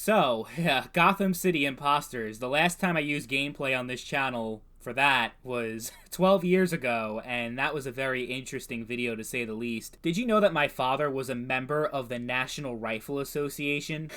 So, yeah, Gotham City Imposters. The last time I used gameplay on this channel for that was 12 years ago, and that was a very interesting video to say the least. Did you know that my father was a member of the National Rifle Association?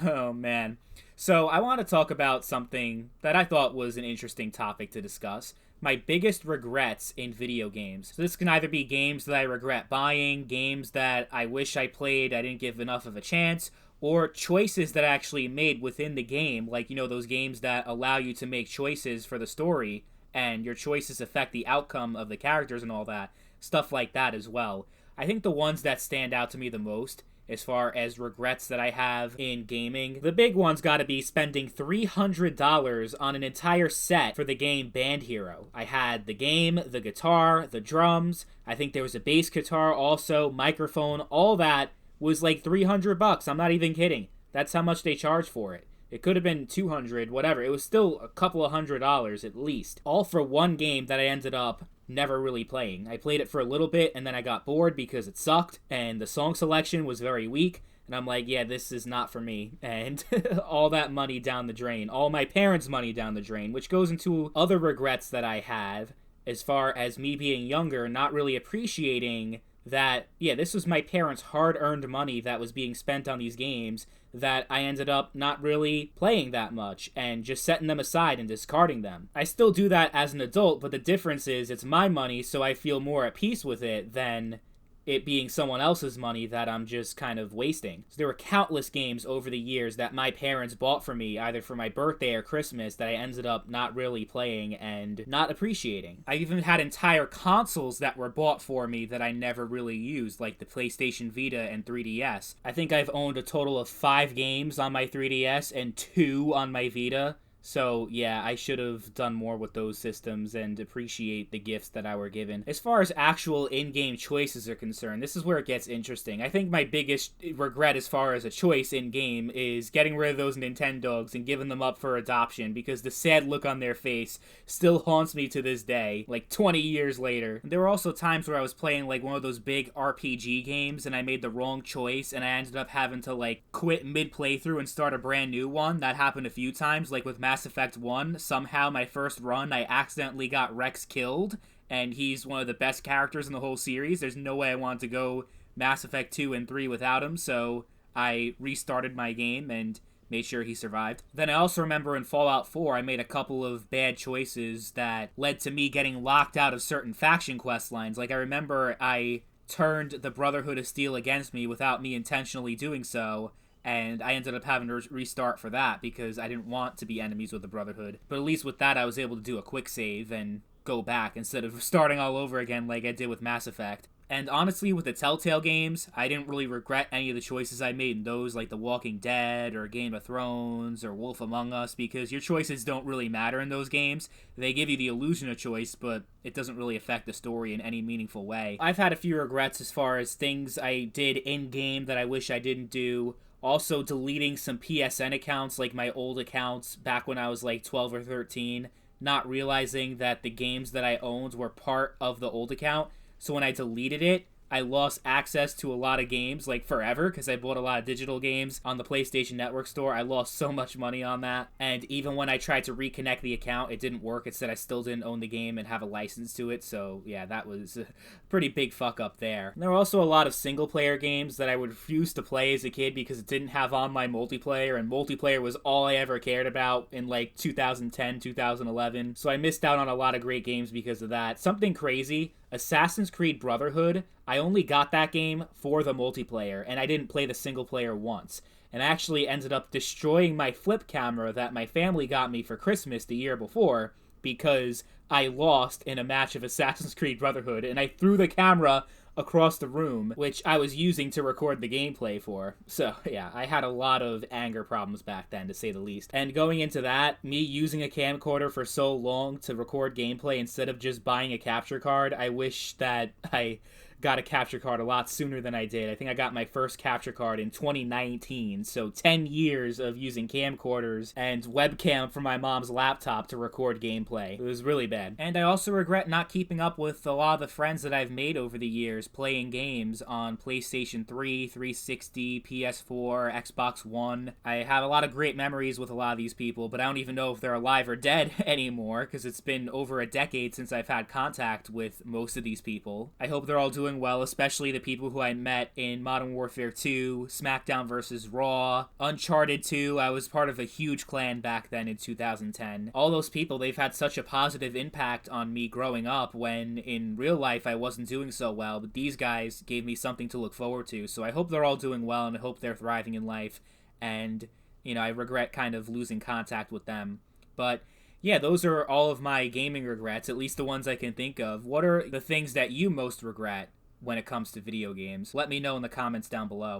Oh, man. So, I want to talk about something that I thought was an interesting topic to discuss. My biggest regrets in video games. So this can either be games that I regret buying, games that I wish I played, I didn't give enough of a chance, or choices that I actually made within the game, like, those games that allow you to make choices for the story, and your choices affect the outcome of the characters and all that, stuff like that as well. I think the ones that stand out to me the most, as far as regrets that I have in gaming, the big one's gotta be spending $300 on an entire set for the game Band Hero. I had the game, the guitar, the drums, I think there was a bass guitar also, microphone, all that was like $300. I'm not even kidding. That's how much they charge for it. It could have been $200, whatever. It was still a couple of $100 at least. All for one game that I ended up never really playing. I played it for a little bit and then I got bored because it sucked and the song selection was very weak. And I'm like, yeah, this is not for me. And all that money down the drain. All my parents' money down the drain, which goes into other regrets that I have as far as me being younger, not really appreciating that, yeah, this was my parents' hard-earned money that was being spent on these games that I ended up not really playing that much and just setting them aside and discarding them. I still do that as an adult, but the difference is it's my money, so I feel more at peace with it than it being someone else's money that I'm just kind of wasting. So there were countless games over the years that my parents bought for me, either for my birthday or Christmas, that I ended up not really playing and not appreciating. I even had entire consoles that were bought for me that I never really used, like the PlayStation Vita and 3DS. I think I've owned a total of 5 games on my 3DS and 2 on my Vita. So, yeah, I should have done more with those systems and appreciate the gifts that I were given. As far as actual in-game choices are concerned, this is where it gets interesting. I think my biggest regret as far as a choice in-game is getting rid of those Nintendogs and giving them up for adoption, because the sad look on their face still haunts me to this day, like 20 years later. There were also times where I was playing like one of those big RPG games and I made the wrong choice and I ended up having to like quit mid-playthrough and start a brand new one. That happened a few times, like with Mass Effect 1, somehow my first run, I accidentally got Rex killed, and he's one of the best characters in the whole series. There's no way I wanted to go Mass Effect 2 and 3 without him, so I restarted my game and made sure he survived. Then I also remember in Fallout 4, I made a couple of bad choices that led to me getting locked out of certain faction quest lines. Like, I remember I turned the Brotherhood of Steel against me without me intentionally doing so, and I ended up having to restart for that because I didn't want to be enemies with the Brotherhood. But at least with that, I was able to do a quick save and go back instead of starting all over again like I did with Mass Effect. And honestly, with the Telltale games, I didn't really regret any of the choices I made in those, like The Walking Dead or Game of Thrones or Wolf Among Us, because your choices don't really matter in those games. They give you the illusion of choice, but it doesn't really affect the story in any meaningful way. I've had a few regrets as far as things I did in-game that I wish I didn't do. Also deleting some PSN accounts, like my old accounts back when I was like 12 or 13, not realizing that the games that I owned were part of the old account. So when I deleted it, I lost access to a lot of games, like forever, because I bought a lot of digital games on the PlayStation Network store. I lost so much money on that. And even when I tried to reconnect the account, it didn't work. It said I still didn't own the game and have a license to it. So yeah, that was a pretty big fuck up there. And there were also a lot of single player games that I would refuse to play as a kid because it didn't have online multiplayer, and multiplayer was all I ever cared about in like 2010, 2011. So I missed out on a lot of great games because of that. Something crazy, Assassin's Creed Brotherhood, I only got that game for the multiplayer, and I didn't play the single player once. And I actually ended up destroying my flip camera that my family got me for Christmas the year before because I lost in a match of Assassin's Creed Brotherhood, and I threw the camera across the room, which I was using to record the gameplay for. So yeah, I had a lot of anger problems back then, to say the least. And going into that, me using a camcorder for so long to record gameplay instead of just buying a capture card, I wish that I got a capture card a lot sooner than I did. I think I got my first capture card in 2019, so 10 years of using camcorders and webcam from my mom's laptop to record gameplay. It was really bad. And I also regret not keeping up with a lot of the friends that I've made over the years playing games on PlayStation 3, 360, PS4, Xbox One. I have a lot of great memories with a lot of these people, but I don't even know if they're alive or dead anymore, because it's been over a decade since I've had contact with most of these people. I hope they're all doing well, especially the people who I met in Modern Warfare 2, SmackDown vs. Raw, Uncharted 2. I was part of a huge clan back then in 2010. All those people, they've had such a positive impact on me growing up when in real life I wasn't doing so well, but these guys gave me something to look forward to. So I hope they're all doing well, and I hope they're thriving in life, and I regret kind of losing contact with them. But yeah, those are all of my gaming regrets, at least the ones I can think of. What are the things that you most regret when it comes to video games? Let me know in the comments down below.